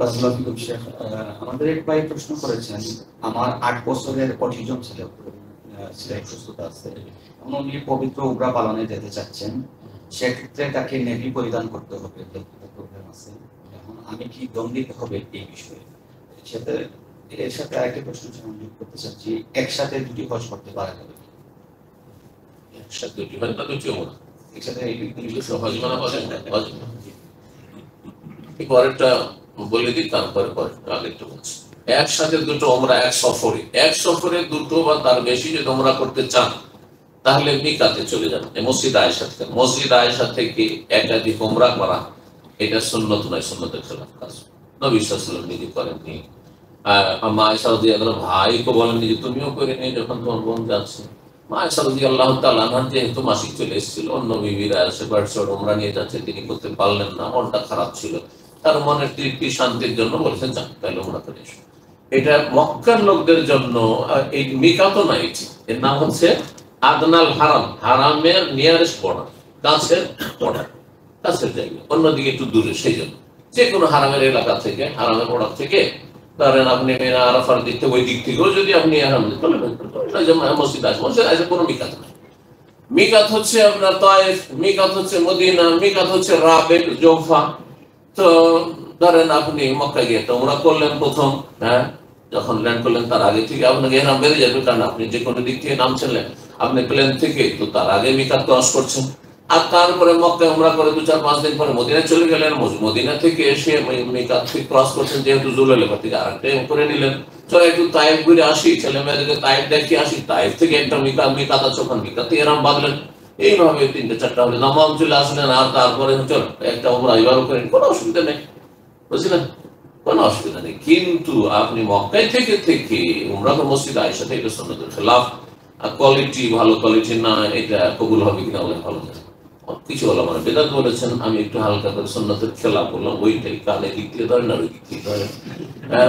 বারাকাল্লাহু ফিকুম শেখ। আমাদের এক ভাই প্রশ্ন করেছেন, আমার ৮ বছরের অটিজম ছিল, শারীরিক সুস্থতা আছে, এখন উনি পবিত্র উমরা পালনে যেতে চাচ্ছেন, সেক্ষেত্রে তাকে নেভি পরিধান করতে হবে, প্রবলেম আছে। এখন আমি কি দম দিতে হবে এই বিষয়ে? সাথে এর সাথে আরেকটা প্রশ্ন সংযোগ করতে চাচ্ছি, একসাথে দুটি হজ করতে পারা যাবে? একসাথে দুটি হজ বা দুটি উমরা একসাথে হজ মানে হজ পরেরটা বলে দিই, তারপরে আগেরটা বলছি। একসাথে দুটো উমরা এক সফরে দুটো বা তার বেশি যদি উমরা করতে চান, তাহলে মিকাতে চলে যান। মসজিদ আয়েশা থেকে একাধিক উমরা করা, এটা সুন্নত নয়, সুন্নতের খেলাফ কাজ। নবী সাল্লাল্লাহু আলাইহি ওয়াসাল্লাম নিজে করেননি, মা আয়েশা রাদিয়াল্লাহু আনহা ভাইকে বলেননি যে তুমিও করে নি যখন তোমার বোন যাচ্ছে। মা আয়েশা রাদিয়াল্লাহু তাআলা আনহা যেহেতু মাসিক চলে এসেছিল, অন্য বিবিরা এসে বাড়ির উমরা নিয়ে যাচ্ছে, তিনি করতে পারলেন না, মনটা খারাপ ছিল, তার মনের তৃপ্তি শান্তির জন্য বলেছেন যান তাহলে উমরা করে এসো। এটা মক্কার লোকদের জন্য এই মিকাত না, এর নাম হচ্ছে আদনাল হারাম, হারামের নিয়ারেস্ট বর্ডার, কাছের বর্ডার, কাছের জায়গা, অন্যদিকে একটু দূরে। সেই জন্য যে কোনো হারামের এলাকা থেকে, হারামের বর্ডার থেকে, ধরেন আপনি আরাফার দিক থেকে, ওই দিক থেকেও যদি আপনি মসজিদ আসে কোনো মিকাত নাই। মিকাত হচ্ছে আপনার তায়েফ, মিকাত হচ্ছে মদিনা, মিকাত হচ্ছে রাবেগ, জোফা। তো ধরেন আপনি মক্কা গিয়ে একটা উমরা করলেন প্রথম, হ্যাঁ, যখন ল্যান্ড করলেন তার আগে থেকে আপনাকে এহরাম বেঁধে যাবে, কারণ আপনি যে কোনো দিক থেকে নামছিলেন, আপনি প্লেন থেকে, তো তার আগে মিকাত ক্রস করছেন। আর তারপরে মক্কায় উমরা করে 2-4-5 দিন পরে মদিনায় চলে গেলেন, মদিনা থেকে এসে মিকাত থেকে ক্রস করছেন, যেহেতু জুলাইফা থেকে আরেকটা করে নিলেন, চলো একটু তায়েফ ঘুরে আসি, ছেলে মেয়েদেরকে তায়েফ দেখে আসি, তায়েফ থেকে একটা মিকাত আছে, ওখানে মিকাতে এহরাম বাঁধলেন। এইভাবে 3-4টা হলে দামাম চলে আসলেন, আর তারপরে চলো একটা উমরা এবারও করেন, কোনো অসুবিধা নেই, বুঝলেন, কোনো অসুবিধা নেই। কিন্তু আপনি মক্কায় থেকে উমরা তো মসজিদ আয়েশা থেকে, এটা সুন্নতের খেলাফ। আর কোয়ালিটি ভালো কোয়ালিটি না, এটা কবুল হবে কিনা বলে ভালো জানে। কিছু হলো মানে বেদাত বলেছেন, আমি একটু হালকা করে সুন্নতের খেলাফ বললাম, ওইটাই কানে দিক দিয়ে ধরেন আর ওই দিক দিয়ে ধরেন,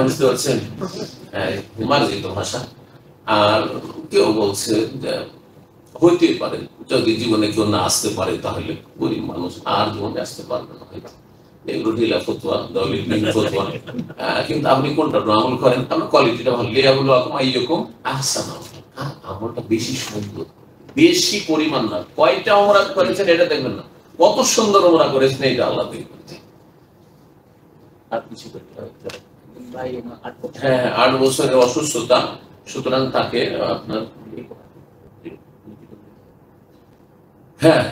বুঝতে পারছেন, মার্জিত ভাষা। আর কেউ বলছে যে হইতে পারে, যদি জীবনে কেউ না আসতে পারে তাহলে গরিব মানুষ আর জীবনে আসতে পারবে না, হয়তো এগুলো ঢিলা ফতোয়া, দলিল ফতোয়া। কিন্তু আপনি কোনটা আমল করেন, আপনার কোয়ালিটিটা ভালো, লিয়াবুল আইয়ুকুম আহসানু, আমলটা বেশি সুন্দর, বেশি পরিমাণ না, কয়টা উমরা করেছেন এটা দেখবেন না, কত সুন্দর উমরা করেছেন এটা আল্লাহ দেখবেন। আর কিছু করতে হবে, হ্যাঁ, 8 বছরের অসুস্থতা, সুতরাং তাকে আপনার হ্যাঁ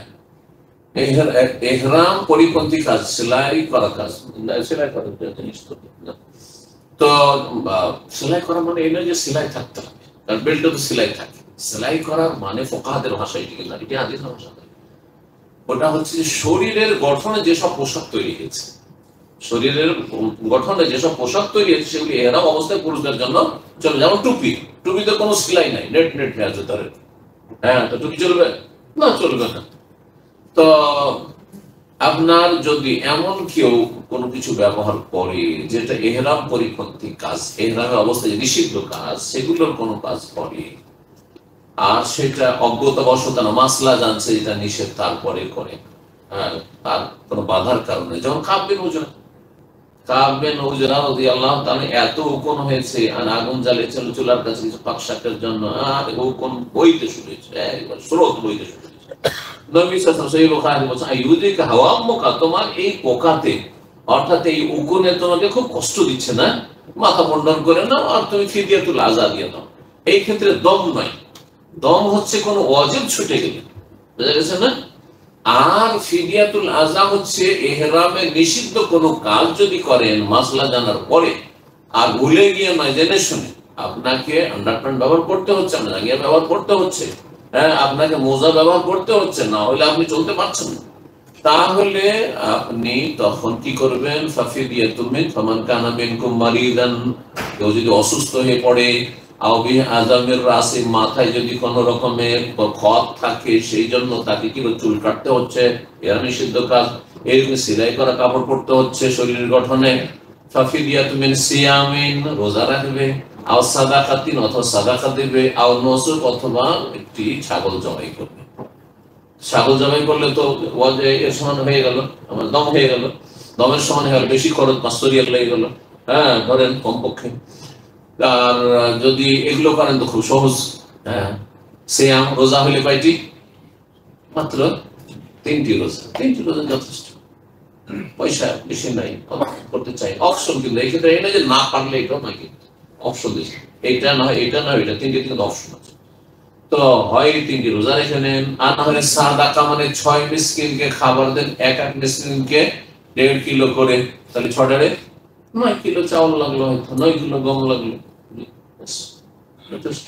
এহরাম পরিপন্থী কাজ, সেলাই করা কাজ, সেলাই করার জিনিস তো সেলাই করা মানে এই নয় যে সেলাই থাকতে হবে, কারণ বেল্টে তো সেলাই থাকে। সেলাই করার মানে ফোকাহাদের ভাষায় ঠিক না, এটা হাদিসের ভাষা, ওটা হচ্ছে যে শরীরের গঠনে যেসব পোশাক তৈরি হয়েছে, শরীরের গঠনে যেসব পোশাক তৈরি হয়েছে, সেগুলি এহরাম অবস্থায় পুরুষদের জন্য চলে। যেমন টুপি, টুপিতে কোনো সেলাই নাই, নেট নেট আছে ধরে, হ্যাঁ, তো টুপি চলবে না, চলবে না। তো আপনার যদি এমন কেউ কোনো কিছু ব্যবহার করে যেটা এহরাম পরিপন্থী কাজ, এহরামের অবস্থায় নিষিদ্ধ কাজ, সেগুলোর কোনো কাজ করে, আর সেটা অজ্ঞতাবশত না, মাসলা জানছে এটা নিষেধ, তারপরে করে, হ্যাঁ, তার কোনো বাধার কারণে, যেমন কাব বিন উজরা রাদিয়াল্লাহু তাআলা এত হুকুম হয়েছে, আর আগুন জ্বালিয়েছিল চুলার কাছে কিছু পাকশাকের জন্য, আর হুকুম বইতে শুরু হয়েছে, একবার স্রোত বইতে শুরু হয়েছে। নবী সাল্লাল্লাহু আলাইহি ওয়াসাল্লাম বলেছেন, আইয়ুদিকা হাওয়ামুকা, তোমার এই পোকাতে, অর্থাৎ এই উকুনে তোমাকে খুব কষ্ট দিচ্ছে না, মাথা মুন্ডন করে নাও, আর তুমি ফিদিয়াতুল আযা দিয়ে দাও। এই ক্ষেত্রে দম নয়, দম হচ্ছে কোন ওয়াজিব ছুটে গেলে, বুঝা গেছে না। আর ফিদিয়াতুল আযা হচ্ছে ইহরামে নিষিদ্ধ কোনো কাজ যদি করেন মাসলা জানার পরে, আর ভুলে গিয়ে নয়, জেনে শুনে, আপনাকে আন্ডারপ্যান্ট ব্যবহার করতে হচ্ছে, জাঙ্গিয়া ব্যবহার করতে হচ্ছে, হ্যাঁ, আপনাকে মোজা ব্যবহার করতে হচ্ছে, না হলে আপনি চলতে পারছেন না, তাহলে আপনি তখন কি করবেন, ফাফিদিয়াতুম মিন ফামান কানা মিনকুম মারিদান, কেউ যদি অসুস্থ হয়ে পড়ে, আওবি আজামের রাসে, মাথায় যদি কোনো রকমের ক্ষত থাকে, সেই জন্য তাকে কি চুল কাটতে হচ্ছে, এরা নিষিদ্ধ কাজ, এরকম সেলাই করা কাপড় পরতে হচ্ছে শরীরের গঠনে, ফাফিদিয়াতুম মিন সিয়ামিন, রোজা রাখবে, আও সাদাকাতিন, অথবা সাদাকা দেবে, আও নুসুক, অথবা একটি ছাগল জবাই করবে। ছাগল জবাই করলে তো এর সমান হয়ে গেল, আমার দম হয়ে গেল, দমের সমান হয়ে গেল, বেশি খরচ 500 রিয়াল লেগে গেল, হ্যাঁ ধরেন কমপক্ষে। আর যদি এগুলো করেন তো খুব সহজ। হ্যাঁ, সিয়াম রোজা হলে কয়টি? মাত্র 3টি রোজা। 3টি রোজা যথেষ্ট। পয়সা বেশি নাই, করতে চাই অপশন, কিন্তু এই ক্ষেত্রে এটা যে না পারলে এটাও নয়, কিন্তু অপশন দিয়েছে, এটা নয় এটা নয় এটা, 3টি কিন্তু অপশন আছে। তো হয় 3টি রোজা রেখে নেন, আর না হলে সাদাকা মানে 6 মিসকিনকে খাবার দেন, এক এক মিসকিনকে 1.5 কিলো করে, তাহলে 6টারে 9 কিলো চাউল লাগলো, হয়তো 9 কিলো গম লাগলো, যথেষ্ট।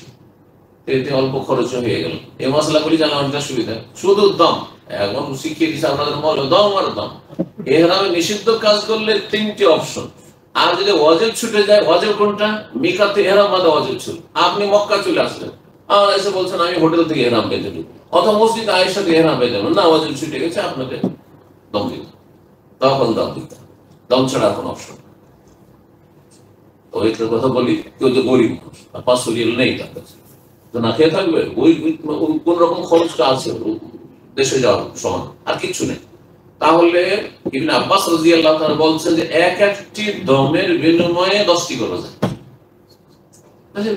এতে অল্প খরচ হয়ে গেল। এই মশলাগুলি জানা অনেকটা সুবিধা। শুধু দম, এখন শিখিয়ে দিচ্ছে আপনাদের মহলে, দম আর দম। এহরামে নিষিদ্ধ কাজ করলে 3টি অপশন। আর যদি ওয়াজিব ছুটে যায়, ওয়াজিব কোনটা? মিকাতে এহরাম বাদে ওয়াজিব ছুট। আপনি মক্কা চলে আসলেন, আর এসে বলছেন আমি হোটেল থেকে এহরাম বেঁধে দেবো, অথবা মসজিদ আয়েশা থেকে এহরাম বেঁধে দেবো, না ওয়াজিব ছুটে গেছে, আপনাকে দম দিতে, তখন দম দিতে, দম ছাড়া কোনো অপশন। তো একটা কথা বলি, কেউ যে গরিব মানুষ, 500 রিয়াল নেই তার কাছে, তো না খেয়ে থাকবে, ওই কোন রকম খরচটা আছে দেশে যাওয়ার সমান, আর কিছু নেই। তাহলে ইবনে আব্বাস রাদিয়াল্লাহু তাআলা বলছেন যে এক একটি দমের বিনিময়ে 10টি করে রোজা।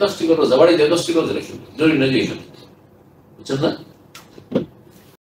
10টি করে রোজা, বাড়িতে 10টি করে রেখে জরুরি না যে এখানে, বুঝছেন না?